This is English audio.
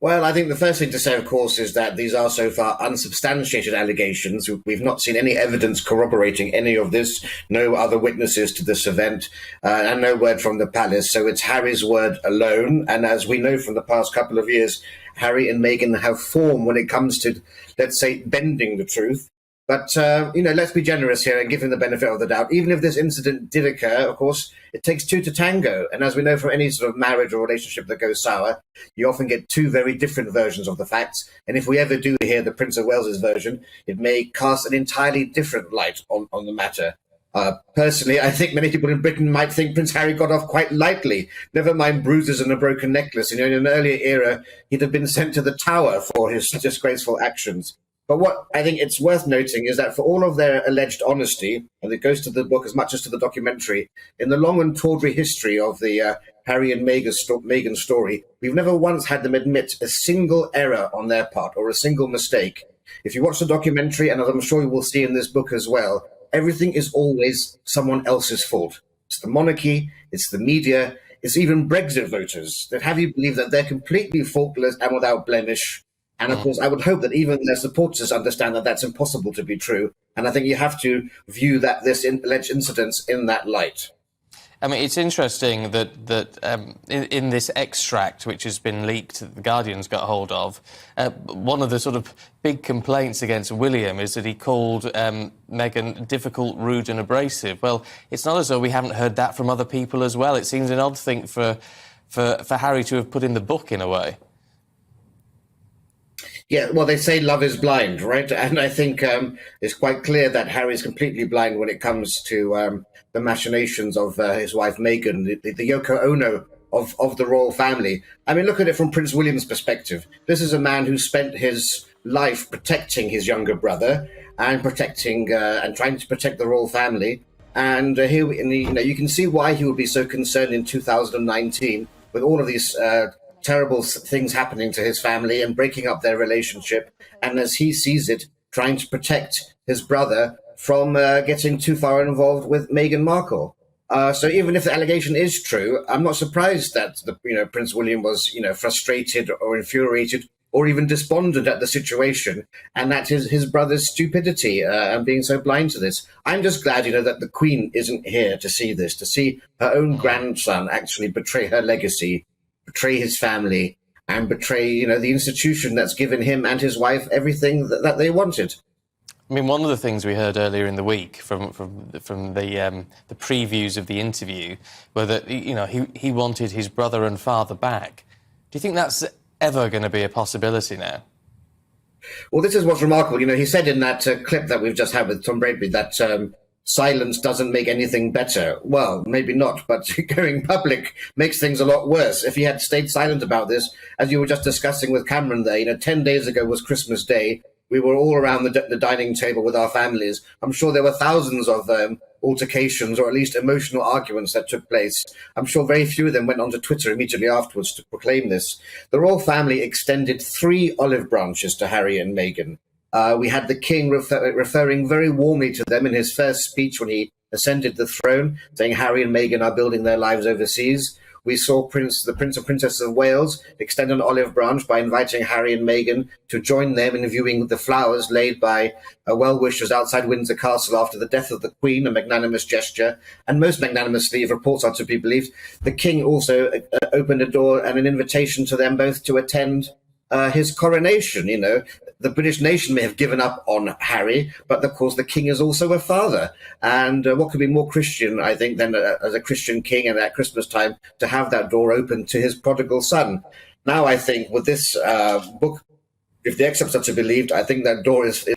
Well, I think the first thing to say, of course, is that these are so far unsubstantiated allegations. We've not seen any evidence corroborating any of this, no other witnesses to this event, and no word from the palace. So it's Harry's word alone. And as we know from the past couple of years, Harry and Meghan have form when it comes to, let's say, bending the truth. But, let's be generous here and give him the benefit of the doubt. Even if this incident did occur, of course, it takes two to tango. And as we know from any sort of marriage or relationship that goes sour, you often get two very different versions of the facts. And if we ever do hear the Prince of Wales's version, it may cast an entirely different light on the matter. Personally, I think many people in Britain might think Prince Harry got off quite lightly, never mind bruises and a broken necklace. In an earlier era, he'd have been sent to the Tower for his disgraceful actions. But what I think it's worth noting is that for all of their alleged honesty, and it goes to the book as much as to the documentary, in the long and tawdry history of the Harry and Meghan story, we've never once had them admit a single error on their part or a single mistake. If you watch the documentary, and as I'm sure you will see in this book as well, everything is always someone else's fault. It's the monarchy, it's the media, it's even Brexit voters that have you believe that they're completely faultless and without blemish. And of course, I would hope that even their supporters understand that that's impossible to be true. And I think you have to view this alleged incidents in that light. I mean, it's interesting that in this extract, which has been leaked, the Guardian's got hold of, one of the sort of big complaints against William is that he called Meghan difficult, rude and abrasive. Well, it's not as though we haven't heard that from other people as well. It seems an odd thing for Harry to have put in the book, in a way. Yeah, well, they say love is blind, right? And I think it's quite clear that Harry is completely blind when it comes to the machinations of his wife Meghan, the Yoko Ono of the royal family. I mean, look at it from Prince William's perspective. This is a man who spent his life protecting his younger brother and trying to protect the royal family. And you can see why he would be so concerned in 2019 with all of these terrible things happening to his family and breaking up their relationship. And as he sees it, trying to protect his brother from getting too far involved with Meghan Markle. So even if the allegation is true, I'm not surprised that Prince William was frustrated or infuriated or even despondent at the situation, and that his brother's stupidity and being so blind to this. I'm just glad that the Queen isn't here to see this, to see her own grandson actually betray her legacy, betray his family, and betray the institution that's given him and his wife everything that they wanted. I mean, one of the things we heard earlier in the week from the previews of the interview were that he wanted his brother and father back. Do you think that's ever going to be a possibility now? Well, this is what's remarkable. He said in that clip that we've just had with Tom Bradby that silence doesn't make anything better. Well, maybe not, but going public makes things a lot worse. If he had stayed silent about this, as you were just discussing with Cameron there, 10 days ago was Christmas Day. We were all around the dining table with our families. I'm sure there were thousands of altercations or at least emotional arguments that took place. I'm sure very few of them went onto Twitter immediately afterwards to proclaim this. The royal family extended 3 olive branches to Harry and Meghan. We had the king referring very warmly to them in his first speech when he ascended the throne, saying Harry and Meghan are building their lives overseas. We saw the Prince and Princess of Wales extend an olive branch by inviting Harry and Meghan to join them in viewing the flowers laid by well-wishers outside Windsor Castle after the death of the Queen, a magnanimous gesture. And most magnanimously, if reports are to be believed, the King also opened a door and an invitation to them both to attend his coronation. The British nation may have given up on Harry, but of course the king is also a father. And what could be more Christian, I think, than as a Christian king and at Christmas time to have that door open to his prodigal son? Now, I think with this book, if the excerpts are to be believed, I think that door is